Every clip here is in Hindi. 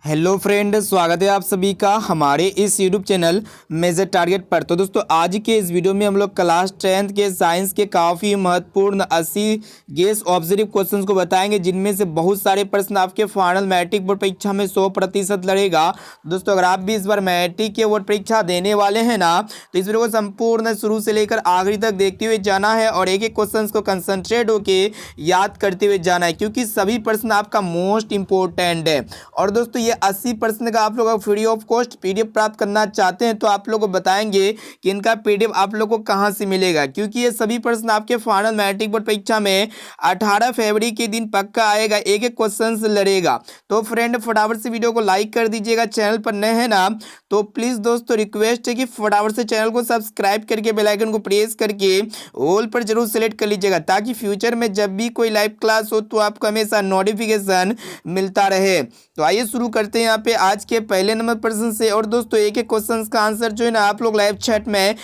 हेलो फ्रेंड, स्वागत है आप सभी का हमारे इस यूट्यूब चैनल मेजर टारगेट पर। तो दोस्तों, आज के इस वीडियो में हम लोग क्लास 10th के साइंस के काफ़ी महत्वपूर्ण 80 गेस ऑब्जर्व क्वेश्चंस को बताएंगे, जिनमें से बहुत सारे प्रश्न आपके फाइनल मैट्रिक बोर्ड परीक्षा में 100% लड़ेगा। दोस्तों, अगर आप भी इस बार मैट्रिक के बोर्ड परीक्षा देने वाले हैं ना, तो इस वीडियो को संपूर्ण शुरू से लेकर आखिरी तक देखते हुए जाना है और एक एक क्वेश्चन को कंसंट्रेट होकर याद करते हुए जाना है, क्योंकि सभी प्रश्न आपका मोस्ट इंपॉर्टेंट है। और दोस्तों, ये 80% का आप लोग फ्री ऑफ कॉस्ट पीडीएफ प्राप्त करना चाहते हैं तो आप लोग को बताएंगे कि इनका पीडीएफ आप लोग को कहां से मिलेगा, क्योंकि ये सभी प्रश्न आपके फाइनल मैट्रिक बोर्ड परीक्षा में 18 फरवरी के दिन पक्का आएगा, एक एक क्वेश्चन लड़ेगा। तो फ्रेंड, फटाफट से वीडियो को लाइक कर दीजिएगा। चैनल पर नए हैं ना तो प्लीज दोस्तों रिक्वेस्ट है कि फटाफट से चैनल को सब्सक्राइब करके बेल आइकन को प्रेस करके ऑल पर जरूर सेलेक्ट कर लीजिएगा, ताकि फ्यूचर में जब भी कोई लाइव क्लास हो तो आपको हमेशा नोटिफिकेशन मिलता रहे। तो आइए शुरू करते हैं यहाँ पे आज के पहले नंबर प्रश्न से। और दोस्तों, एक एक क्वेश्चन का आंसर जो है ना आप लोग लाइव चैट में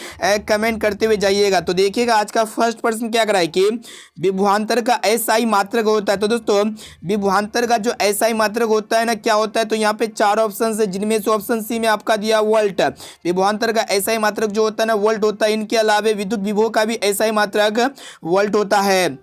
कमेंट करते हुए जाइएगा। तो देखिएगा आज का फर्स्ट प्रश्न क्या कराए कि विभवांतर का एसआई मात्रक होता है। तो दोस्तों, विभवांतर का जो एसआई मात्रक होता है ना, क्या होता है, तो यहाँ पे 4 ऑप्शन है, जिनमें से ऑप्शन सी में आपका दिया वोल्ट। विभवांतर का एसआई मात्रक जो होता है ना वोल्ट होता है। इनके अलावा विद्युत विभव का भी एसआई मात्रक वोल्ट होता है।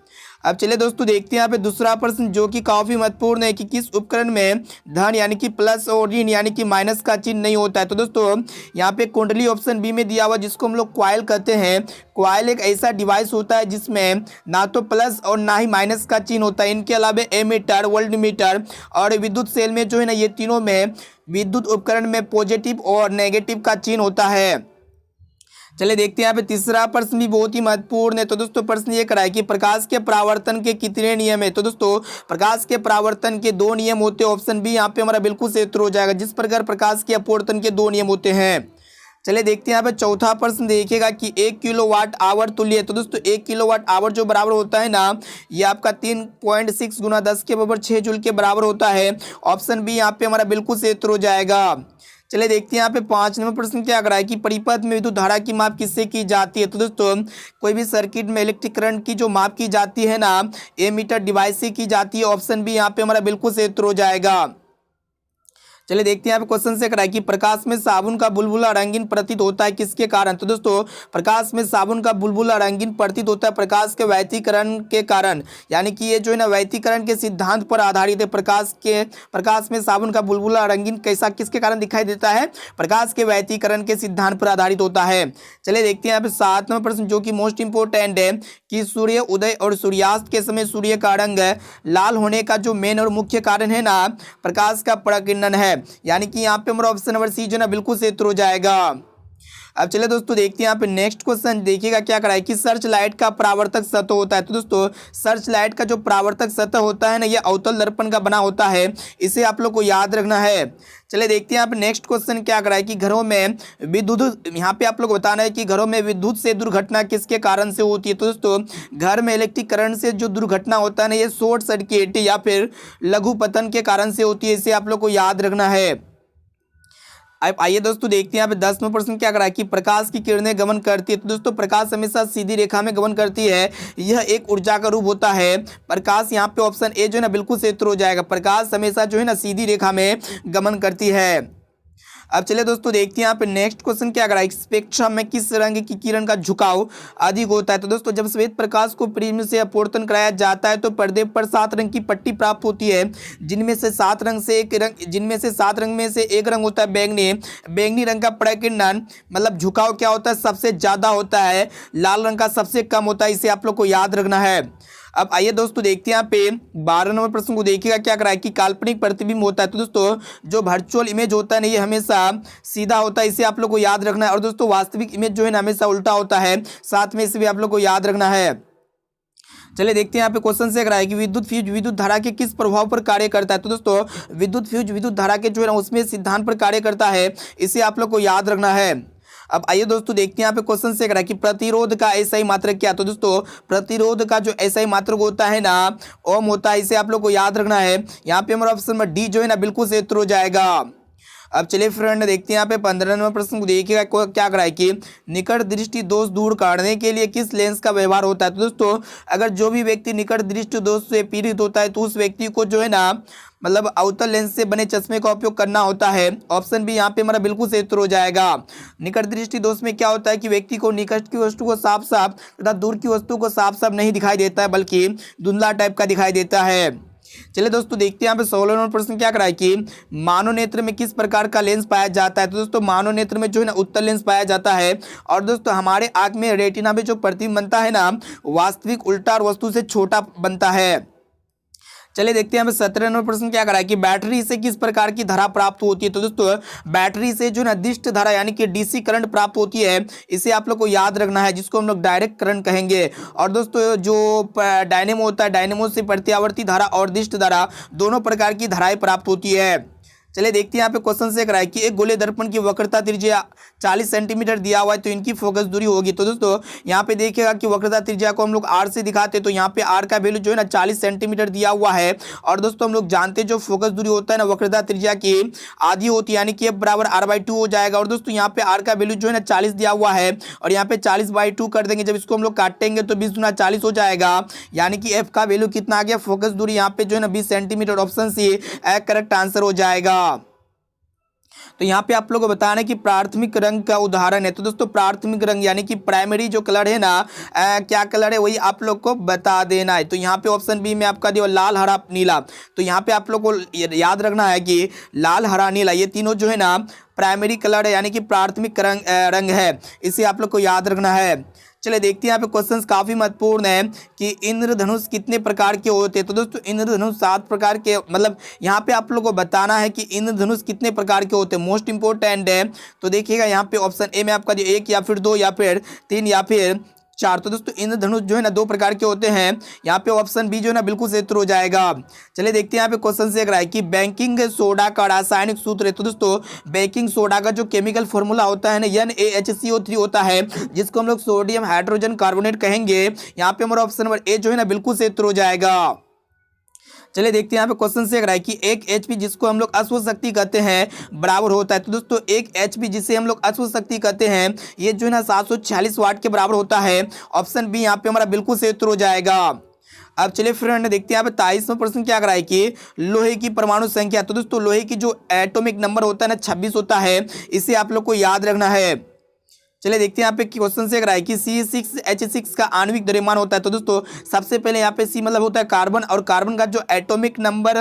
अब चलिए दोस्तों देखते हैं यहाँ पे दूसरा प्रश्न, जो कि काफी महत्वपूर्ण है कि किस उपकरण में धन यानी कि प्लस और ऋण यानी कि माइनस का चिन्ह नहीं होता है। तो दोस्तों, यहाँ पे कुंडली ऑप्शन बी में दिया हुआ, जिसको हम लोग क्वाइल कहते हैं। क्वाइल एक ऐसा डिवाइस होता है जिसमें ना तो प्लस और ना ही माइनस का चिन्ह होता है। इनके अलावा एमीटर, वोल्टमीटर और विद्युत सेल में जो है ना, ये तीनों में विद्युत उपकरण में पॉजिटिव और नेगेटिव का चिन्ह होता है। चलिए देखते हैं यहाँ पे तीसरा प्रश्न भी बहुत ही महत्वपूर्ण है। तो दोस्तों, प्रश्न ये कराए कि प्रकाश के परावर्तन के कितने नियम है। तो दोस्तों, प्रकाश के परावर्तन के 2 नियम होते हैं। ऑप्शन बी यहाँ पे हमारा बिल्कुल सही उत्तर हो जाएगा, जिस प्रकार प्रकाश के अपवर्तन के 2 नियम होते हैं। चलिए देखते हैं यहाँ पे चौथा प्रश्न, देखिएगा कि 1 किलोवाट आवर तुल्य है। तो दोस्तों, 1 किलोवाट आवर जो बराबर होता है ना, ये आपका 3.6 × 10⁻6 जूल के बराबर होता है। ऑप्शन बी यहाँ पे हमारा बिल्कुल सही उत्तर हो जाएगा। चलिए देखते हैं यहाँ पे 5 नंबर प्रश्न क्या करा है कि परिपथ में विद्युत धारा की माप किससे की जाती है। तो दोस्तों, कोई भी सर्किट में इलेक्ट्रिक करंट की जो माप की जाती है ना, एमीटर डिवाइस से की जाती है। ऑप्शन बी यहाँ पे हमारा बिल्कुल सही उत्तर हो जाएगा। चलिए देखते हैं यहाँ पे क्वेश्चन से कराए कि प्रकाश में साबुन का बुलबुला रंगीन प्रतीत होता है किसके कारण। तो दोस्तों, प्रकाश में साबुन का बुलबुला रंगीन प्रतीत होता है प्रकाश के व्यतिकरण के कारण, यानी कि ये जो है ना व्यतिकरण के सिद्धांत पर आधारित है। प्रकाश में साबुन का बुलबुला रंगीन कैसा किसके कारण दिखाई देता है, प्रकाश के व्यतिकरण के सिद्धांत पर आधारित होता है। चलिए देखते हैं यहाँ पे 7 नंबर प्रश्न, जो कि मोस्ट इंपोर्टेंट है कि सूर्य उदय और सूर्यास्त के समय सूर्य का रंग लाल होने का जो मेन और मुख्य कारण है ना, प्रकाश का प्रकीर्णन है, यानी कि यहाँ पे हमारा ऑप्शन नंबर सी जो ना बिल्कुल सही उत्तर हो जाएगा। अब चलिए दोस्तों देखते हैं यहाँ पे नेक्स्ट क्वेश्चन, देखिएगा क्या कराए कि सर्च लाइट का परावर्तक सतह होता है। तो दोस्तों, सर्च लाइट का जो परावर्तक सतह होता है ना, ये अवतल दर्पण का बना होता है, इसे आप लोग को याद रखना है। चलिए देखते हैं यहाँ पे नेक्स्ट क्वेश्चन क्या कराए कि घरों में विद्युत, यहाँ पे आप लोग बताना है कि घरों में विद्युत से दुर्घटना किसके कारण से होती है। तो दोस्तों, घर में इलेक्ट्रिक करंट से जो दुर्घटना होता है ना, ये शॉर्ट सर्किट या फिर लघु पतन के कारण से होती है, इसे आप लोग को याद रखना है। अब आइए दोस्तों देखते हैं यहाँ पे 10वां प्रश्न क्या करा है कि प्रकाश की किरणें गमन करती है। तो दोस्तों, प्रकाश हमेशा सीधी रेखा में गमन करती है, यह एक ऊर्जा का रूप होता है। प्रकाश यहाँ पे ऑप्शन ए जो है ना बिल्कुल सही उत्तर हो जाएगा। प्रकाश हमेशा जो है ना सीधी रेखा में गमन करती है। अब चलिए दोस्तों देखते हैं यहाँ पे नेक्स्ट क्वेश्चन क्या करा है, स्पेक्ट्रम में किस रंग की किरण का झुकाव अधिक होता है। तो दोस्तों, जब श्वेत प्रकाश को प्रिज्म से अपवर्तन कराया जाता है तो पर्दे पर 7 रंग की पट्टी प्राप्त होती है, जिनमें से 7 रंग में से एक रंग होता है बैंगनी। बैंगनी रंग का प्रकीर्णन मतलब झुकाव क्या होता है, सबसे ज्यादा होता है। लाल रंग का सबसे कम होता है, इसे आप लोग को याद रखना है। अब आइए दोस्तों देखते हैं यहाँ पे 12 नंबर प्रश्न को, देखिएगा क्या करा है कि काल्पनिक प्रतिबिंब होता है। तो दोस्तों, जो वर्चुअल इमेज होता है ना, ये हमेशा सीधा होता है, इसे आप लोग को याद रखना है। और दोस्तों, वास्तविक इमेज जो है ना हमेशा उल्टा होता है, साथ में इसे भी आप लोग को याद रखना है। चलिए देखते हैं यहाँ पे क्वेश्चन से करा है कि विद्युत फ्यूज विद्युत धारा के किस प्रभाव पर कार्य करता है। तो दोस्तों, विद्युत फ्यूज विद्युत धारा के जो है ना उसमें सिद्धांत पर कार्य करता है, इसे आप लोग को याद रखना है। अब आइए दोस्तों देखते हैं यहाँ पे क्वेश्चन से करा कि प्रतिरोध का एसआई मात्रक क्या। तो दोस्तों, प्रतिरोध का जो एसआई मात्रक होता है ना, ओम होता है, इसे आप लोग को याद रखना है। यहाँ पे हमारा ऑप्शन नंबर डी जो है ना बिल्कुल सही उत्तर हो जाएगा। अब चलिए फ्रेंड देखते हैं यहाँ पे 15 नंबर प्रश्न को देखिएगा क्या करा है कि निकट दृष्टि दोष दूर करने के लिए किस लेंस का व्यवहार होता है। तो दोस्तों अगर जो भी व्यक्ति निकट दृष्टि दोष से पीड़ित होता है तो उस व्यक्ति को जो है ना मतलब अवतल लेंस से बने चश्मे का उपयोग करना होता है। ऑप्शन बी यहाँ पे हमारा बिल्कुल सही उत्तर हो जाएगा। निकट दृष्टि दोष में क्या होता है कि व्यक्ति को निकट की वस्तु को साफ साफ तथा दूर की वस्तु को साफ साफ नहीं दिखाई देता है बल्कि धुंधला टाइप का दिखाई देता है। चलिए दोस्तों देखते हैं यहाँ पे 16 नंबर प्रश्न क्या कराए कि मानव नेत्र में किस प्रकार का लेंस पाया जाता है। तो दोस्तों मानव नेत्र में जो है ना उत्तल लेंस पाया जाता है। और दोस्तों हमारे आंख में रेटिना में जो प्रतिबिंब बनता है ना वास्तविक उल्टा और वस्तु से छोटा बनता है। चलिए देखते हैं हमें 17 नंबर प्रश्न क्या करा है कि बैटरी से किस प्रकार की धारा प्राप्त होती है। तो दोस्तों बैटरी से जो निर्दिष्ट धारा यानी कि डीसी करंट प्राप्त होती है। इसे आप लोग को याद रखना है जिसको हम लोग डायरेक्ट करंट कहेंगे। और दोस्तों जो डायनेमो होता है डायनेमो से प्रत्यावर्ती धारा और दिष्ट धारा दोनों प्रकार की धाराएं प्राप्त होती है। चलिए देखते हैं यहाँ पे क्वेश्चन से कराए कि एक गोले दर्पण की वक्रता त्रिज्या 40 सेंटीमीटर दिया हुआ है तो इनकी फोकस दूरी होगी। तो दोस्तों यहाँ पे देखिएगा कि वक्रता त्रिज्या को हम लोग आर से दिखाते हैं तो यहाँ पे आर का वैल्यू जो है ना 40 सेंटीमीटर दिया हुआ है। और दोस्तों हम लोग जानते हैं जो फोकस दूरी होता है ना वक्रता त्रिज्या की आधी होती है यानी कि F बराबर R/2 हो जाएगा। और दोस्तों यहाँ पे आर का वैल्यू जो है ना 40 दिया हुआ है और यहाँ पे 40/2 कर देंगे। जब इसको हम लोग काटेंगे तो 20 गुना 40 हो जाएगा यानी कि F का वैल्यू कितना आ गया फोकस दूरी यहाँ पे जो है ना 20 centimetre. Option C correct answer हो जाएगा। तो यहाँ पे आप लोगों को बताना है कि प्राथमिक रंग का उदाहरण है। तो दोस्तों प्राथमिक रंग यानी कि प्राइमरी जो कलर है ना क्या कलर है वही आप लोग को बता देना है। तो यहाँ पे ऑप्शन बी में आपका दिया लाल हरा नीला। तो यहाँ पे आप लोग को याद रखना है कि लाल हरा नीला ये तीनों जो है ना प्राइमरी कलर है यानी कि प्राथमिक रंग है। इसे आप लोग को याद रखना है। चलिए देखते हैं यहाँ पे क्वेश्चंस काफी महत्वपूर्ण है कि इंद्रधनुष कितने प्रकार के होते हैं। तो दोस्तों इंद्रधनुष 7 प्रकार के मतलब यहाँ पे आप लोगों को बताना है कि इंद्रधनुष कितने प्रकार के होते हैं मोस्ट इंपोर्टेंट है। तो देखिएगा यहाँ पे ऑप्शन ए में आपका जो 1 या फिर 2 या फिर 3 या फिर 4। तो दोस्तों इंद्रधनुष जो है ना 2 प्रकार के होते हैं। यहाँ पे ऑप्शन बी जो है ना बिल्कुल सही उत्तर हो जाएगा। चलिए देखते हैं यहाँ पे क्वेश्चन से है कि बेकिंग सोडा का रासायनिक सूत्र है। तो दोस्तों बेकिंग सोडा का जो केमिकल फॉर्मूला होता है ना NaHCO3 होता है जिसको हम लोग सोडियम हाइड्रोजन कार्बोनेट कहेंगे। यहाँ पे हमारा ऑप्शन नंबर ए जो है ना बिल्कुल सही उत्तर हो जाएगा। चलिए देखते हैं यहाँ पे क्वेश्चन से है कि 1 HP जिसको हम लोग अश्व शक्ति कहते हैं बराबर होता है। तो दोस्तों 1 HP जिसे हम लोग अश्व शक्ति कहते हैं ये जो है ना 746 वाट के बराबर होता है। ऑप्शन बी यहाँ पे हमारा बिल्कुल सही उत्तर हो जाएगा। अब चलिए फ्रेंड देखते हैं यहाँ पे 23वां प्रश्न क्या कराए कि लोहे की परमाणु संख्या। तो दोस्तों लोहे की जो एटॉमिक नंबर होता है ना 26 होता है। इसे आप लोग को याद रखना है। चलिए देखते हैं यहाँ पे क्वेश्चन से कराए कि C6H6 का आणविक द्रव्यमान होता है। तो दोस्तों सबसे पहले यहाँ पे C मतलब होता है कार्बन और कार्बन का जो एटॉमिक नंबर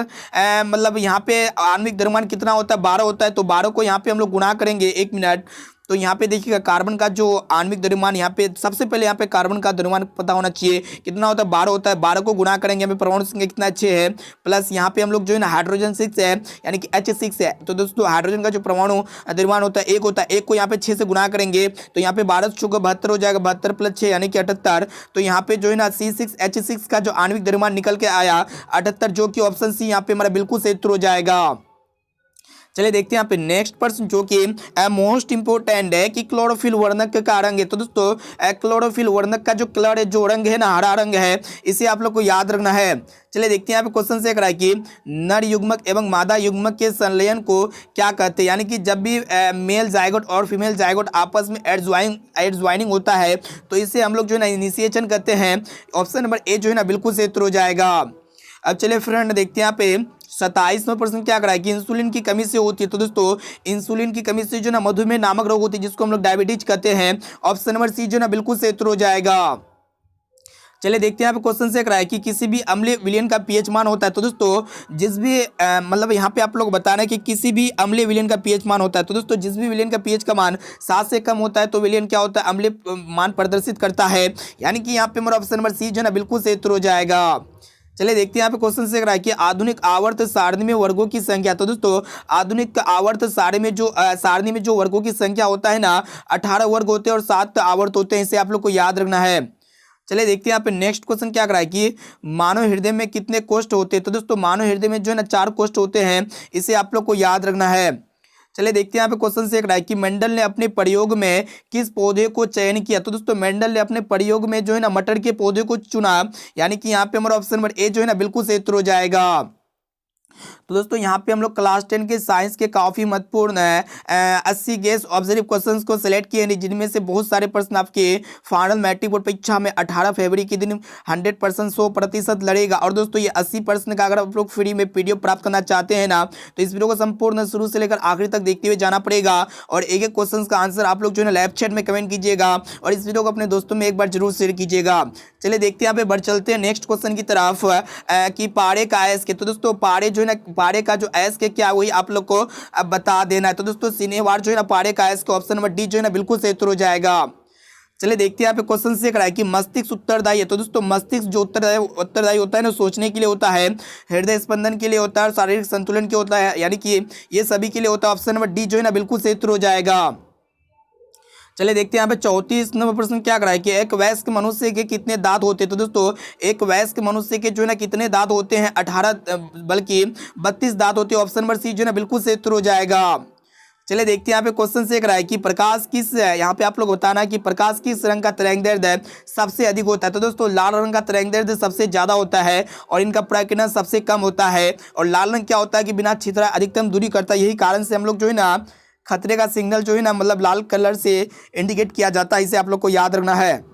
मतलब यहाँ पे आणविक द्रव्यमान कितना होता है 12 होता है। तो 12 को यहाँ पे हम लोग गुणा करेंगे 1 मिनट। तो यहाँ पे देखिएगा कार्बन का जो आणविक द्रव्यमान यहाँ पे सबसे पहले यहाँ पे कार्बन का द्रव्यमान पता होना चाहिए कितना होता है 12 होता है। 12 को गुणा करेंगे यहाँ पे परमाणु संख्या कितना 6 है प्लस यहाँ पे हम लोग जो है ना हाइड्रोजन 6 है यानी कि H6 है। तो दोस्तों हाइड्रोजन का जो परमाणु द्रव्यमान होता है 1 होता है। 1 को यहाँ पे 6 से गुणा करेंगे तो यहाँ पे 12 चौको 72 हो जाएगा 72 प्लस 6 यानी कि 78। तो यहाँ पे जो है ना C6H6 का जो आणविक द्रव्यमान निकल के आया 78 जो कि ऑप्शन सी यहाँ पे हमारा बिल्कुल सही उत्तर हो जाएगा। चलिए देखते हैं यहाँ पे नेक्स्ट प्रश्न जो कि मोस्ट इंपोर्टेंट है कि क्लोरोफिल वर्णक का रंग है। तो दोस्तों क्लोरोफिल वर्णक का जो कलर है जो रंग है ना हरा रंग है इसे आप लोग को याद रखना है। चलिए देखते हैं यहाँ पे क्वेश्चन से है कि नर युग्मक एवं मादा युग्मक के संलयन को क्या कहते हैं। यानी कि जब भी मेल जायगोट और फीमेल जायगोट आपस में एडज्वाइनिंग होता है तो इसे हम लोग जो है ना इनिशिएशन कहते हैं। ऑप्शन नंबर ए जो है ना बिल्कुल सही उत्तर हो जाएगा। अब चलिए फ्रेंड देखते हैं यहाँ पे 27वां प्रश्न क्या कराए कि इंसुलिन की कमी से होती है। तो दोस्तों इंसुलिन की कमी से जो ना मधुमेह नामक रोग होती है जिसको हम लोग डायबिटीज कहते हैं। ऑप्शन नंबर सी जो ना बिल्कुल सही उत्तर हो जाएगा। चलिए देखते हैं यहाँ पे क्वेश्चन से कराए कि किसी भी अम्लीय विलयन का पीएच मान होता है। तो दोस्तों जिस भी मतलब यहाँ पे आप लोग बताना है कि किसी भी अम्लीय विलयन का पीएच मान होता है। तो दोस्तों जिस भी विलयन का पीएच का मान 7 से कम होता है तो विलयन क्या होता है अम्लीय मान प्रदर्शित करता है। यानी कि यहाँ पे मेरा ऑप्शन नंबर सी जो ना बिल्कुल सही उत्तर हो जाएगा। चलिए देखते हैं यहाँ पे क्वेश्चन से कि आधुनिक आवर्त सारणी में वर्गों की संख्या। तो दोस्तों आधुनिक आवर्त सारणी में जो वर्गों की संख्या होता है ना 18 वर्ग होते हैं और 7 आवर्त होते हैं। इसे आप लोग को याद रखना है। चलिए देखते हैं यहाँ पे नेक्स्ट क्वेश्चन क्या कराए कि मानव हृदय में कितने कोष्ठ होते हैं। तो दोस्तों मानव हृदय में जो है ना 4 कोष्ठ होते हैं। इसे आप लोग को याद रखना है। चलिए देखते हैं यहाँ पे क्वेश्चन से कि मेंडल ने अपने प्रयोग में किस पौधे को चयन किया। तो दोस्तों मेंडल ने अपने प्रयोग में जो है ना मटर के पौधे को चुना। यानी कि यहाँ पे हमारा ऑप्शन नंबर ए जो है ना बिल्कुल सही उत्तर हो जाएगा। तो दोस्तों यहाँ पे हम लोग क्लास 10 के साइंस के काफ़ी महत्वपूर्ण 80 गैस ऑब्जर्व क्वेश्चंस को सिलेक्ट किए हैं, जिनमें से बहुत सारे प्रश्न आपके फाइनल मैट्रिक बोर्ड परीक्षा में 18 फरवरी के दिन 100% 100% लड़ेगा। और दोस्तों ये 80 प्रश्न का अगर आप लोग फ्री में पीडीएफ प्राप्त करना चाहते हैं ना, तो इस वीडियो को संपूर्ण शुरू से लेकर आखिरी तक देखते हुए जाना पड़ेगा और एक एक क्वेश्चन का आंसर आप लोग जो है लाइव चैट में कमेंट कीजिएगा और इस वीडियो को अपने दोस्तों में एक बार जरूर शेयर कीजिएगा। चलिए देखते हैं, यहाँ पे बढ़ चलते हैं नेक्स्ट क्वेश्चन की तरफ कि पारे का एस के। तो दोस्तों पारे जो है ना, पारे का जो एस के क्या वही आप लोग को अब बता देना है। तो दोस्तों सिनेवार जो है ना पारे का एस के ऑप्शन नंबर डी जो है ना बिल्कुल सही उत्तर हो जाएगा। चलिए देखते हैं यहाँ पे क्वेश्चन से करा है कि मस्तिष्क उत्तरदायी है। तो दोस्तों मस्तिष्क जो उत्तरदायी होता है ना, सोचने के लिए होता है, हृदय स्पंदन के लिए होता है और शारीरिक संतुलन के होता है, यानी कि ये सभी के लिए होता है। ऑप्शन नंबर डी जो है ना बिल्कुल सही उत्तर हो जाएगा। चलिए देखते हैं यहाँ पे 34 नंबर प्रश्न क्या करा है कि एक वयस्क मनुष्य के कितने दांत होते हैं। तो दोस्तों एक वयस्क मनुष्य के जो है ना कितने दांत होते हैं, 18 बल्कि 32 दांत होते हैं। ऑप्शन नंबर सी जो है ना बिल्कुल सही उत्तर हो जाएगा। चलिए देखते हैं यहाँ पे क्वेश्चन से करा है कि प्रकाश किस, यहाँ पे आप लोग बताना है कि प्रकाश किस रंग का तरंगदैर्ध्य सबसे अधिक होता है। तो दोस्तों लाल रंग का तरंगदैर्ध्य सबसे ज़्यादा होता है और इनका प्रकीर्णन सबसे कम होता है। और लाल रंग क्या होता है कि बिना छितरा अधिकतम दूरी करता है, यही कारण से हम लोग जो है ना खतरे का सिग्नल जो है ना मतलब लाल कलर से इंडिकेट किया जाता है, इसे आप लोग को याद रखना है।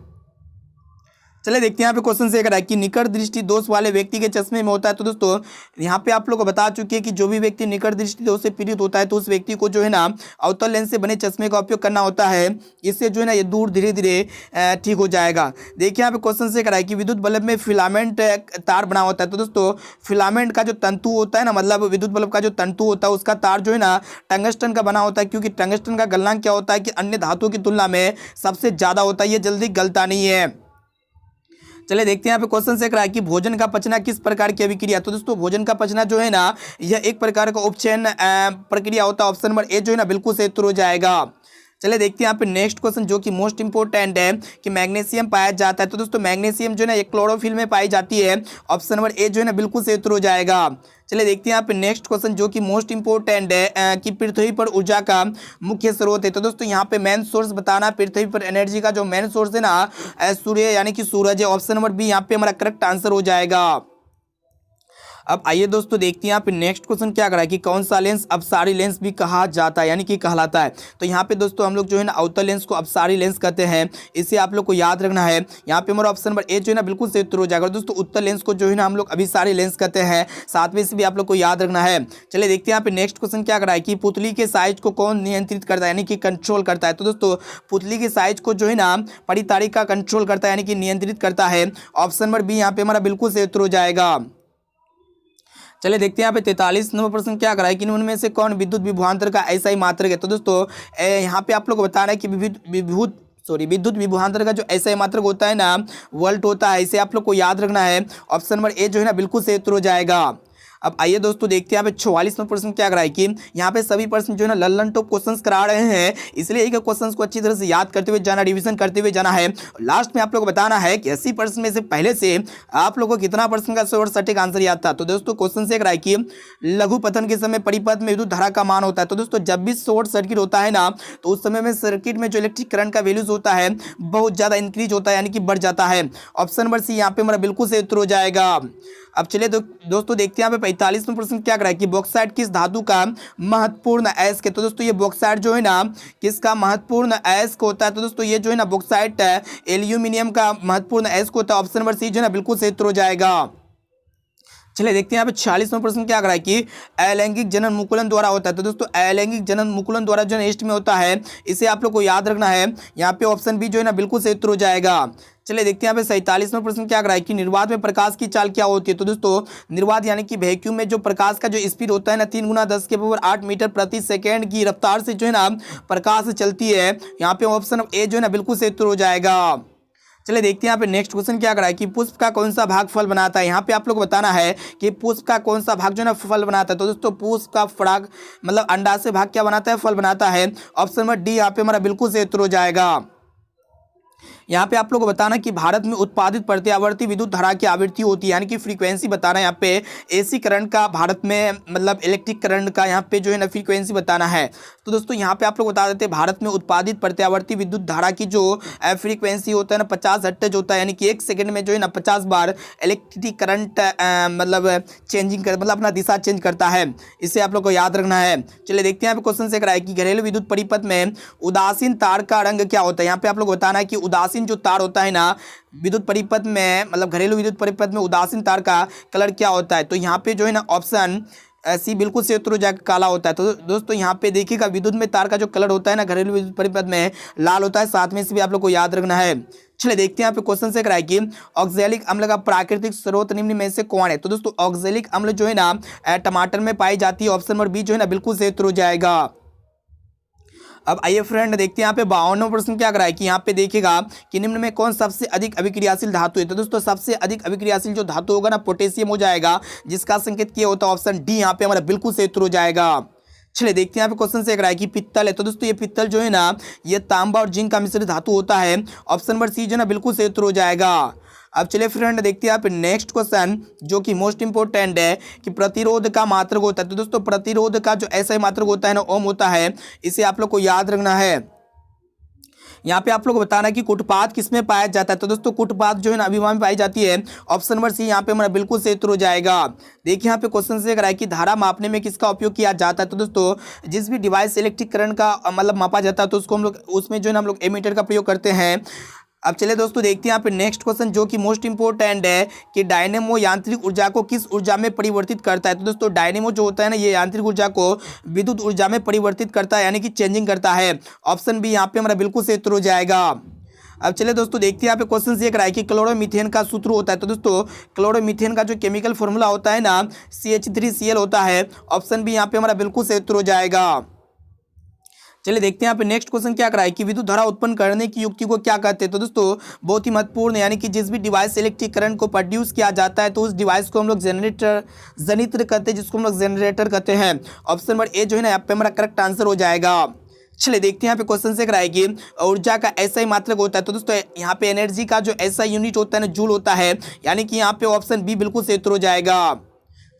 चलिए देखते हैं यहाँ पे क्वेश्चन से करा है कि निकट दृष्टि दोष वाले व्यक्ति के चश्मे में होता है। तो दोस्तों यहाँ पे आप लोग को बता चुके हैं कि जो भी व्यक्ति निकट दृष्टि दोष से पीड़ित होता है तो उस व्यक्ति को जो है ना अवतल लेंस से बने चश्मे का उपयोग करना होता है, इससे जो है ना ये दूर धीरे धीरे ठीक हो जाएगा। देखिए यहाँ पे क्वेश्चन से करा है कि विद्युत बल्ब में फिलामेंट तार बना होता है। तो दोस्तों फिलामेंट का जो तंतु होता है ना, मतलब विद्युत बल्ब का जो तंतु होता है उसका तार जो है ना टंगस्टन का बना होता है, क्योंकि टंगस्टन का गलनांक क्या होता है कि अन्य धातुओं की तुलना में सबसे ज़्यादा होता है, ये जल्दी गलता नहीं है। चलिए देखते हैं यहाँ पे क्वेश्चन से करा है कि भोजन का पचना किस प्रकार की अभिक्रिया। तो दोस्तों भोजन का पचना जो है ना यह एक प्रकार का उपचयन प्रक्रिया होता है। ऑप्शन नंबर ए जो है ना बिल्कुल सही उत्तर हो जाएगा। चलिए देखते हैं यहाँ पे नेक्स्ट क्वेश्चन जो कि मोस्ट इंपोर्टेंट है कि मैग्नीशियम पाया जाता है। तो दोस्तों मैग्नीशियम जो है ना एक क्लोरोफिल में पाई जाती है। ऑप्शन नंबर ए जो है ना बिल्कुल सही उत्तर हो जाएगा। चलिए देखते हैं यहाँ पे नेक्स्ट क्वेश्चन जो कि मोस्ट इंपोर्टेंट है कि पृथ्वी पर ऊर्जा का मुख्य स्रोत है। तो दोस्तों यहाँ पे मेन सोर्स बताना, पृथ्वी पर एनर्जी का जो मेन सोर्स है ना सूर्य यानी कि सूरज है। ऑप्शन नंबर बी यहाँ पे हमारा करेक्ट आंसर हो जाएगा। अब आइए दोस्तों देखते हैं यहाँ पे नेक्स्ट क्वेश्चन क्या करा है कि कौन सा लेंस अपसारी लेंस भी कहा जाता है, यानी कि कहलाता है। तो यहाँ पे दोस्तों हम लोग जो है ना अवतल लेंस को अपसारी लेंस कहते हैं, इसे आप लोग को याद रखना है। यहाँ पे हमारा ऑप्शन नंबर ए जो है ना बिल्कुल सही उत्तर हो जाएगा। दोस्तों उत्तल लेंस को जो है ना हम लोग अभिसारी लेंस कहते हैं, साथ में इसे भी आप लोग को याद रखना है। चलिए देखते हैं यहाँ पे नेक्स्ट क्वेश्चन क्या करा है कि पुतली के साइज को कौन नियंत्रित करता है, यानी कि कंट्रोल करता है। तो दोस्तों पुतली के साइज को जो है ना परितारिका कंट्रोल करता है, यानी कि नियंत्रित करता है। ऑप्शन नंबर बी यहाँ पे हमारा बिल्कुल सही उत्तर हो जाएगा। चलिए देखते हैं यहाँ पे 43 नंबर प्रश्न क्या करा है कि उनमें से कौन विद्युत विभवांतर का ऐसा ही मात्रक है। तो दोस्तों यहाँ पे आप लोग को बताना है कि विद्युत विभवांतर का जो ऐसा ही मात्रक होता है ना वोल्ट होता है, इसे आप लोग को याद रखना है। ऑप्शन नंबर ए जो है ना बिल्कुल सही उत्तर हो जाएगा। अब आइए दोस्तों देखते हैं यहाँ पे 44 नंबर प्रश्न क्या करा है कि यहाँ पे सभी प्रश्न जो है ना लल्लन टॉप क्वेश्चंस करा रहे हैं, इसलिए एक क्वेश्चंस को अच्छी तरह से याद करते हुए जाना, रिवीजन करते हुए जाना है। लास्ट में आप लोग को बताना है कि 80 प्रश्न में से पहले से आप लोगों को कितना प्रश्न का शॉर्ट सटीक आंसर याद था। तो दोस्तों क्वेश्चन से करा है कि लघु पतन के समय परिपथ में विद्युत धारा का मान होता है। तो दोस्तों जब भी शॉर्ट सर्किट होता है ना तो उस समय में सर्किट में जो इलेक्ट्रिक करंट का वैल्यूज होता है बहुत ज़्यादा इंक्रीज होता है, यानी कि बढ़ जाता है। ऑप्शन नंबर सी यहाँ पे हमारा बिल्कुल सही उत्तर हो जाएगा। अब चलिए दोस्तों देखते हैं यहाँ पे 45 नंबर प्रश्न क्या करा है कि बॉक्साइट किस धातु का महत्वपूर्ण अयस्क है। तो दोस्तों ये बॉक्साइट जो है ना किसका महत्वपूर्ण अयस्क होता है। तो दोस्तों ये जो है ना बॉक्साइट एल्यूमिनियम का महत्वपूर्ण अयस्क होता है। ऑप्शन नंबर सी जो है ना बिल्कुल सही उत्तर हो जाएगा। चलिए देखते हैं यहाँ पे 46वां प्रश्न क्या करा है कि अलैंगिक जनन मुकुलन द्वारा होता है। तो दोस्तों अलैंगिक जनन मुकुलन द्वारा जो है ईस्ट में होता है, इसे आप लोग को याद रखना है। यहाँ पे ऑप्शन बी जो है ना बिल्कुल सही उत्तर हो जाएगा। चलिए देखते हैं यहाँ पे 47वां प्रश्न क्या करा है कि निर्वात में प्रकाश की चाल क्या होती है। तो दोस्तों निर्वात यानी कि वैक्यूम में जो प्रकाश का जो स्पीड होता है ना 3 × 10⁸ मीटर प्रति सेकेंड की रफ्तार से जो है ना प्रकाश चलती है। यहाँ पे ऑप्शन ए जो है ना बिल्कुल सही उत्तर हो जाएगा। चलिए देखते हैं यहाँ पे नेक्स्ट क्वेश्चन क्या करा है कि पुष्प का कौन सा भाग फल बनाता है। यहाँ पे आप लोग को बताना है कि पुष्प का कौन सा भाग जो है ना फल बनाता है। तो दोस्तों पुष्प का पराग मतलब अंडा से भाग क्या बनाता है, फल बनाता है। ऑप्शन नंबर डी यहाँ पे हमारा बिल्कुल सही उत्तर हो जाएगा। यहाँ पे आप लोग को बताना कि भारत में उत्पादित प्रत्यावर्ती विद्युत धारा की आवृत्ति होती है, यानी कि फ्रीक्वेंसी बताना है। यहाँ पे एसी करंट का भारत में मतलब इलेक्ट्रिक करंट का यहाँ पे जो है ना फ्रीक्वेंसी बताना है। तो दोस्तों यहाँ पे आप लोग बता देते हैं भारत में उत्पादित प्रत्यावर्ती विद्युत धारा की जो फ्रीक्वेंसी होता है ना 50 हर्ट्ज होता है, यानी कि 1 सेकंड में जो है ना 50 बार इलेक्ट्रिक करंट मतलब चेंजिंग कर मतलब अपना दिशा चेंज करता है। इसे आप लोग को याद रखना है। चलिए देखते हैं यहाँ पे क्वेश्चन से कराए कि घरेलू विद्युत परिपथ में उदासीन तार का रंग क्या होता है। यहाँ पे आप लोग को बताना है कि उदासीन जो तार होता है ना विद्युत परिपथ में मतलब घरेलू विद्युत परिपथ में उदासीन तार का कलर क्या होता है। तो यहाँ पे जो है ना ऑप्शन सी बिल्कुल से उत्तर हो जाएगा, काला होता है। तो दोस्तों यहाँ पे देखिएगा विद्युत में तार का जो कलर होता है ना घरेलू विद्युत परिपथ में लाल होता है, साथ में इसे भी आप लोग को याद रखना है। चलिए देखते हैं यहाँ पे क्वेश्चन से कराए कि ऑक्जेलिक अम्ल का प्राकृतिक स्रोत निम्न में से कौन है। तो दोस्तों ऑक्जेलिक अम्ल जो है ना टमाटर में पाई जाती है, ऑप्शन नंबर बी जो है ना बिल्कुल से उत्तर हो जाएगा। अब आइए फ्रेंड देखते हैं यहाँ पे 52वां प्रश्न क्या कराए कि यहाँ पे देखिएगा कि निम्न में कौन सबसे अधिक अभिक्रियाशील धातु है। तो दोस्तों सबसे अधिक अभिक्रियाशील जो धातु होगा ना पोटेशियम हो जाएगा, जिसका संकेत किया होता है ऑप्शन डी यहाँ पे हमारा बिल्कुल से उत्तर हो जाएगा। चलिए देखते हैं यहाँ पे क्वेश्चन से कराए कि पित्तल है। तो दोस्तों ये पित्तल जो है ना ये तांबा और जिंक का मिश्रित धातु होता है, ऑप्शन नंबर सी जो है ना बिल्कुल से उत्तर हो जाएगा। अब चलिए फ्रेंड देखते हैं यहाँ पे नेक्स्ट क्वेश्चन जो कि मोस्ट इंपोर्टेंट है कि प्रतिरोध का मात्रक होता है। तो दोस्तों प्रतिरोध का जो ऐसा ही मात्रक होता है ना ओम होता है, इसे आप लोग को याद रखना है। यहाँ पे आप लोग को बताना कि कुटपात किसमें पाया जाता है। तो दोस्तों कुटपात जो है ना अभिमान में पाई जाती है, ऑप्शन नंबर सी यहाँ पे हमारा बिल्कुल से उत्तर हो जाएगा। देखिए यहाँ पे क्वेश्चन से कराए कि धारा मापने में किसका उपयोग किया जाता है। तो दोस्तों जिस भी डिवाइस इलेक्ट्रिक करंट का मतलब मापा जाता है तो उसको हम लोग उसमें जो है ना हम लोग एमीटर का प्रयोग करते हैं। अब चलिए दोस्तों देखते हैं यहाँ पे नेक्स्ट क्वेश्चन जो कि मोस्ट इंपोर्टेंट है कि डायनेमो यांत्रिक ऊर्जा को किस ऊर्जा में परिवर्तित करता है। तो दोस्तों डायनेमो जो होता है ना ये यांत्रिक ऊर्जा को विद्युत ऊर्जा में परिवर्तित करता है, यानी कि चेंजिंग करता है। ऑप्शन बी यहाँ पे हमारा बिल्कुल से उत्तर हो जाएगा। अब चलिए दोस्तों देखते हैं यहाँ पे क्वेश्चन ये कराए कि क्लोरोमीथेन का सूत्र होता है। तो दोस्तों क्लोरोमीथेन का जो केमिकल फॉर्मूला होता है ना CH3Cl होता है, ऑप्शन बी यहाँ पे हमारा बिल्कुल से उत्तर हो जाएगा। चलिए देखते हैं यहाँ पे नेक्स्ट क्वेश्चन क्या कराए कि विद्युत धारा उत्पन्न करने की युक्ति को क्या कहते हैं। तो दोस्तों बहुत ही महत्वपूर्ण है, यानी कि जिस भी डिवाइस से इलेक्ट्रिक करंट को प्रोड्यूस किया जाता है तो उस डिवाइस को हम लोग जनित्र कहते हैं, जिसको हम लोग जनरेटर कहते हैं। ऑप्शन नंबर ए जो है ना यहाँ पे हमारा करेक्ट आंसर हो जाएगा। चलिए देखते हैं यहाँ पे क्वेश्चन से कराए कि ऊर्जा का ऐसा ही मात्रक होता है। तो दोस्तों यहाँ पे एनर्जी का जो ऐसा यूनिट होता है ना जूल होता है, यानी कि यहाँ पे ऑप्शन बी बिल्कुल से उत्तर हो जाएगा।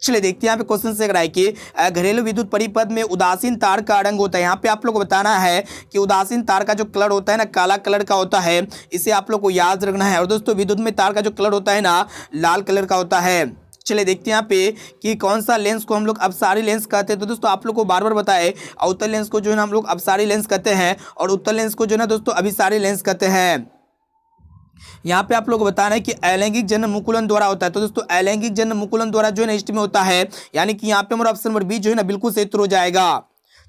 चलिए देखते हैं यहाँ पे क्वेश्चन से कराए कि घरेलू विद्युत परिपथ में उदासीन तार का रंग होता है। यहाँ पे आप लोग को बताना है कि उदासीन तार का जो कलर होता है ना काला कलर का होता है, इसे आप लोग को याद रखना है। और दोस्तों विद्युत में तार का जो कलर होता है ना लाल कलर का होता है। चलिए देखते हैं यहाँ पे कि कौन सा लेंस को हम लोग अपसारी लेंस कहते हैं। तो दोस्तों आप लोग को बार बार बताए अवतल लेंस को जो है ना हम लोग अपसारी लेंस कहते हैं और उत्तल लेंस को जो है ना दोस्तों अभिसारी लेंस कहते हैं। यहाँ पे आप लोग को बताना है कि अलैंगिक जन्म मुकुलन द्वारा होता है। तो दोस्तों अलैंगिक जन्म मुकुलन द्वारा जो है ना ईस्ट में होता है, यानी कि यहाँ पे हमारा ऑप्शन नंबर बी जो है ना बिल्कुल सही उत्तर हो जाएगा।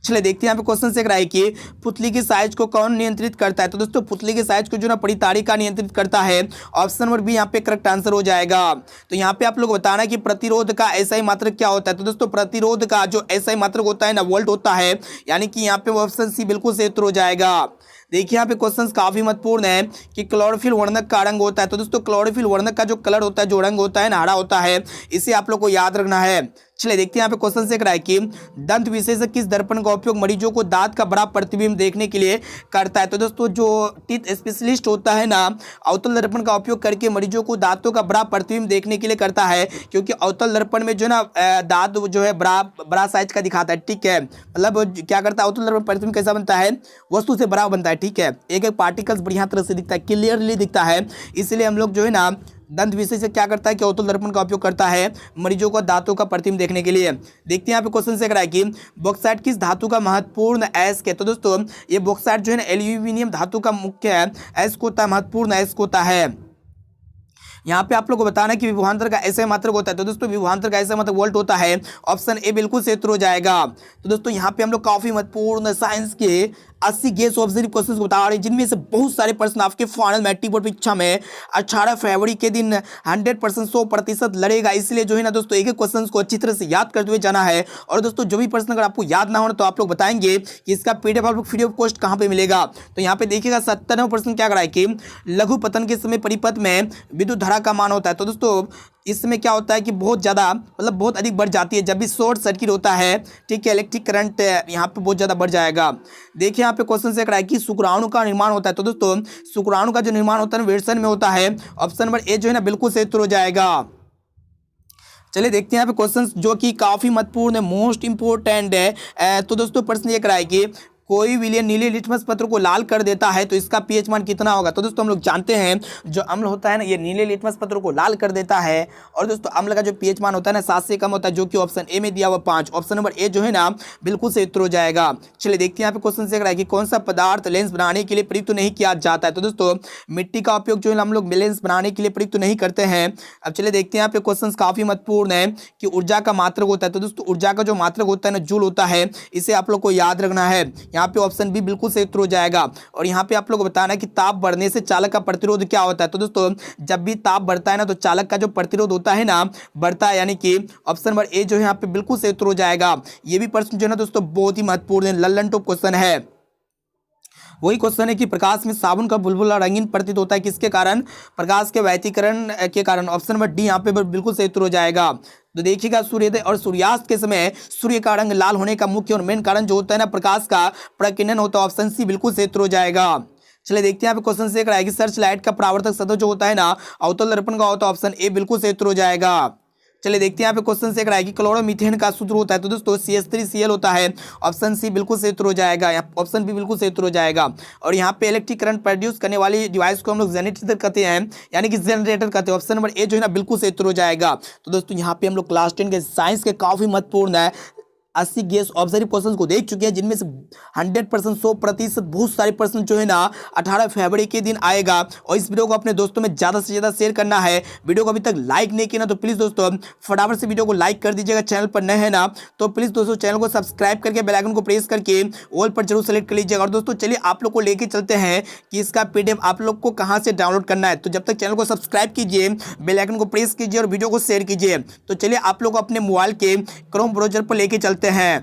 चलिए देखते हैं यहाँ पे क्वेश्चन से कराए कि पुतली की साइज को कौन नियंत्रित करता है। तो दोस्तों पुतली की साइज को जो ना परितारिका नियंत्रित करता है, ऑप्शन नंबर बी यहाँ पे करेक्ट आंसर हो जाएगा। तो यहाँ पे आप लोग बताना है कि प्रतिरोध का ऐसा ही मात्रक क्या होता है। तो दोस्तों प्रतिरोध का जो ऐसा ही मात्रक होता है ना वोल्ट होता है, यानी कि यहाँ पे ऑप्शन सी बिल्कुल सही उत्तर हो जाएगा। देखिए यहाँ पे क्वेश्चंस काफी महत्वपूर्ण है कि क्लोरोफिल वर्णक का रंग होता है। तो दोस्तों क्लोरोफिल वर्णक का जो कलर होता है जो रंग होता है ना हरा होता है, इसे आप लोग को याद रखना है। चलिए देखते हैं यहाँ पे क्वेश्चन से कराए कि दंत विशेषज्ञ किस दर्पण का उपयोग मरीजों को दांत का बड़ा प्रतिबिंब देखने के लिए करता है। तो दोस्तों जो टीथ स्पेशलिस्ट होता है ना अवतल दर्पण का उपयोग करके मरीजों को दांतों का बड़ा प्रतिबिंब देखने के लिए करता है, क्योंकि अवतल दर्पण में जो ना दांत जो है बड़ा साइज का दिखाता है। ठीक है, मतलब क्या करता है अवतल दर्पण प्रतिबिंब कैसा बनता है, वस्तु से बड़ा बनता है। ठीक है, एक एक पार्टिकल्स बढ़िया तरह से दिखता है, क्लियरली दिखता है। इसलिए हम लोग जो है ना दंत विशेषज्ञ क्या करता है कि अवतल दर्पण का उपयोग करता है मरीजों को दांतों का प्रतिबिंब देखने के लिए। देखते हैं यहाँ पे क्वेश्चन से कराए कि बॉक्साइट किस धातु का महत्वपूर्ण अयस्क है। तो दोस्तों ये बॉक्साइट जो है ना एल्यूमिनियम धातु का मुख्य अयस्क होता है, महत्वपूर्ण अयस्क होता है। यहाँ पे आप लोग को बताना है कि विभवांतर का ऐसे मात्रक होता है। तो दोस्तों विभवांतर का ऐसा मात्रक वोल्ट होता है, ऑप्शन ए बिल्कुल सही उत्तर हो जाएगा। तो दोस्तों यहाँ पे हम लोग काफी महत्वपूर्ण साइंस के 80 गेस ऑब्जर्व क्वेश्चन बता रहे हैं, जिनमें से बहुत सारे प्रश्न आपके फाइनल मैट्रिक बोर्ड परीक्षा में 18 फरवरी के दिन 100% 100% लड़ेगा। इसलिए जो है ना दोस्तों एक एक क्वेश्चन को अच्छी तरह से याद करते हुए जाना है। और दोस्तों जो भी प्रश्न अगर आपको याद ना हो तो आप लोग बताएंगे कि इसका PDF आप लोग फ्री ऑफ कॉस्ट कहाँ पे मिलेगा। तो यहाँ पे देखिएगा 97 प्रश्न क्या कराए कि लघु पतन के समय परिपथ में विद्युत धारा का मान होता है। तो दोस्तों इसमें क्या होता है कि बहुत ज़्यादा मतलब बहुत अधिक बढ़ जाती है जब भी शॉर्ट सर्किट होता है, ठीक है। इलेक्ट्रिक करंट यहाँ पे बहुत ज़्यादा बढ़ जाएगा। देखिए यहाँ पे क्वेश्चन से है कि शुक्राणु का निर्माण होता है। तो दोस्तों शुक्राणु का जो निर्माण होता है विल्सन में होता है। ऑप्शन नंबर ए जो है ना बिल्कुल सही उत्तर हो जाएगा। चलिए देखते हैं यहाँ पे क्वेश्चन जो कि काफ़ी महत्वपूर्ण है, मोस्ट इंपोर्टेंट है। तो दोस्तों प्रश्न ये कराए कि कोई विलयन नीले लिटमस पत्र को लाल कर देता है तो इसका पीएच मान कितना होगा। तो दोस्तों हम लोग जानते हैं जो अम्ल होता है ना ये नीले लिटमस पत्र को लाल कर देता है। और दोस्तों अम्ल का जो पीएच मान होता है ना 7 से कम होता है, जो कि ऑप्शन ए में दिया हुआ 5। ऑप्शन नंबर ए जो है ना बिल्कुल सही उत्तर हो जाएगा। चलिए देखते हैं यहाँ पे क्वेश्चन से है कि कौन सा पदार्थ लेंस बनाने के लिए प्रयुक्त नहीं किया जाता है। तो दोस्तों मिट्टी का उपयोग जो है हम लोग लेंस बनाने के लिए प्रयुक्त नहीं करते हैं। अब चलिए देखते हैं यहाँ पे क्वेश्चन काफी महत्वपूर्ण है कि ऊर्जा का मात्रक होता है। तो दोस्तों ऊर्जा का जो मात्रक होता है ना जूल होता है, इसे आप लोग को याद रखना है। यहाँ पे ऑप्शन बी बिल्कुल सही उत्तर हो जाएगा। और यहाँ पे आप लोग को बताना है कि ताप बढ़ने से चालक का प्रतिरोध क्या होता है। तो दोस्तों जब भी ताप बढ़ता है ना तो चालक का जो प्रतिरोध होता है ना बढ़ता है, यानी कि ऑप्शन नंबर ए जो है यहाँ पे बिल्कुल सही उत्तर हो जाएगा। ये भी प्रश्न जो है ना दोस्तों बहुत ही महत्वपूर्ण है, लल्लन टॉप क्वेश्चन है। वही क्वेश्चन है कि प्रकाश में साबुन का बुलबुला रंगीन प्रतीत होता है किसके कारण, प्रकाश के व्यतिकरण के कारण। ऑप्शन नंबर डी यहाँ पे बिल्कुल सही उत्तर हो जाएगा। तो देखिएगा सूर्योदय और सूर्यास्त के समय सूर्य का रंग लाल होने का मुख्य और मेन कारण जो होता है ना प्रकाश का प्रकीर्णन होता है। ऑप्शन सी बिल्कुल सही उत्तर हो जाएगा। चलिए देखते हैं यहाँ पे क्वेश्चन से कराएगी सर्च लाइट का परावर्तक सतह जो होता है ना अवतल दर्पण का होता है। ऑप्शन ए बिल्कुल सही उत्तर हो जाएगा। चलिए देखते हैं यहाँ पे क्वेश्चन से कराएगी क्लोरोमीथेन का सूत्र होता है। तो दोस्तों CH3Cl होता है। ऑप्शन सी बिल्कुल सही उत्तर हो जाएगा। ऑप्शन बी बिल्कुल सही उत्तर हो जाएगा। और यहाँ पे इलेक्ट्रिक करंट प्रोड्यूस करने वाली डिवाइस को हम लोग जनरेटर कहते हैं, यानी कि जनरेटर कहते हैं। ऑप्शन नंबर ए जो है ना बिल्कुल सही उत्तर हो जाएगा। तो दोस्तों यहाँ पे हम लोग क्लास 10 के साइंस के काफी महत्वपूर्ण है 80 गेस ऑब्जर्व क्वेश्चन को देख चुके हैं, जिनमें से 100% 100% बहुत सारे प्रश्न जो है ना 18 फरवरी के दिन आएगा। और इस वीडियो को अपने दोस्तों में ज़्यादा से ज़्यादा शेयर करना है। वीडियो को अभी तक लाइक नहीं किया ना तो प्लीज़ दोस्तों फटाफट से वीडियो को लाइक कर दीजिएगा। चैनल पर नए है ना तो प्लीज़ दोस्तों चैनल को सब्सक्राइब करके बेल आइकन को प्रेस करके ऑल पर जरूर सेलेक्ट कर लीजिएगा। और दोस्तों चलिए आप लोग को लेके चलते हैं कि इसका PDF आप लोग को कहाँ से डाउनलोड करना है। तो जब तक चैनल को सब्सक्राइब कीजिए, बेल आइकन को प्रेस कीजिए और वीडियो को शेयर कीजिए। तो चलिए आप लोग अपने मोबाइल के क्रोम ब्राउजर पर लेके चलते हैं।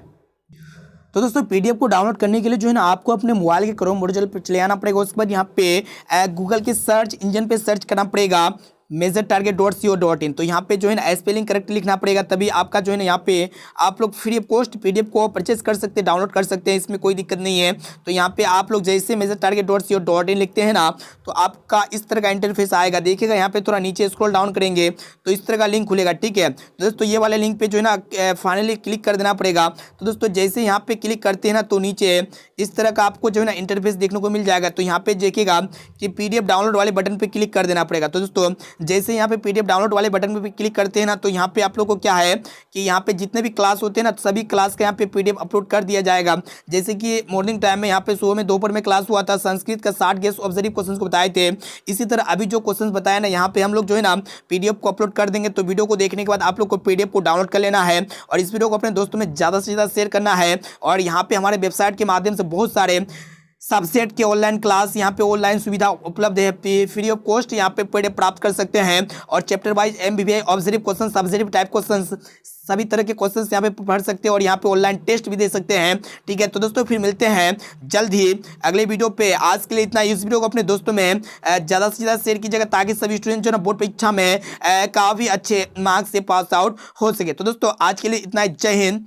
तो दोस्तों PDF को डाउनलोड करने के लिए जो है ना आपको अपने मोबाइल के क्रोम ब्राउज़र पर चले आना पड़ेगा। उसके बाद यहाँ पे गूगल के सर्च इंजन पे सर्च करना पड़ेगा measuretarget.co.in। तो यहाँ पे जो है ना स्पेलिंग करेक्ट लिखना पड़ेगा, तभी आपका जो है ना यहाँ पे आप लोग फ्री ऑफ कॉस्ट PDF को परचेस कर सकते हैं, डाउनलोड कर सकते हैं, इसमें कोई दिक्कत नहीं है। तो यहाँ पे आप लोग जैसे measuretarget.co.in लिखते हैं ना तो आपका इस तरह का इंटरफेस आएगा। देखिएगा यहाँ पे थोड़ा नीचे स्क्रॉल डाउन करेंगे तो इस तरह का लिंक खुलेगा, ठीक है। तो दोस्तों ये वाले लिंक पे जो है ना फाइनली क्लिक कर देना पड़ेगा। तो दोस्तों जैसे यहाँ पे क्लिक करते हैं ना तो नीचे इस तरह का आपको जो है ना इंटरफेस देखने को मिल जाएगा। तो यहाँ पे देखिएगा कि PDF डाउनलोड वाले बटन पे क्लिक कर देना पड़ेगा। तो दोस्तों जैसे यहाँ पे PDF डाउनलोड वाले बटन पे क्लिक करते हैं ना तो यहाँ पे आप लोग को क्या है कि यहाँ पे जितने भी क्लास होते हैं ना सभी क्लास का यहाँ पे PDF अपलोड कर दिया जाएगा। जैसे कि मॉर्निंग टाइम में यहाँ पे सुबह में दोपहर में क्लास हुआ था, संस्कृत का 60 गेस ऑब्जर्व क्वेश्चन को बताए थे। इसी तरह अभी जो क्वेश्चन बताया ना यहाँ पे हम लोग जो है ना PDF को अपलोड कर देंगे। तो वीडियो को देखने के बाद आप लोग को PDF को डाउनलोड कर लेना है और इस वीडियो को अपने दोस्तों में ज़्यादा से ज़्यादा शेयर करना है। और यहाँ पे हमारे वेबसाइट के माध्यम से बहुत सारे सबसेट के ऑनलाइन क्लास यहाँ पे ऑनलाइन सुविधा उपलब्ध है, फ्री ऑफ कॉस्ट यहाँ पे PDF प्राप्त कर सकते हैं। और chapter wise MBBI observe question, observe type question, सभी तरह के क्वेश्चंस यहाँ पे पढ़ सकते हैं और यहाँ पे ऑनलाइन टेस्ट भी दे सकते हैं, ठीक है। तो दोस्तों फिर मिलते हैं जल्द ही अगले वीडियो पे। आज के लिए इतना। इस वीडियो को अपने दोस्तों में ज़्यादा से ज़्यादा शेयर कीजिएगा ताकि सभी स्टूडेंट जो है ना बोर्ड परीक्षा में काफ़ी अच्छे मार्क्स से पास आउट हो सके। तो दोस्तों आज के लिए इतना ही। जय हिंद,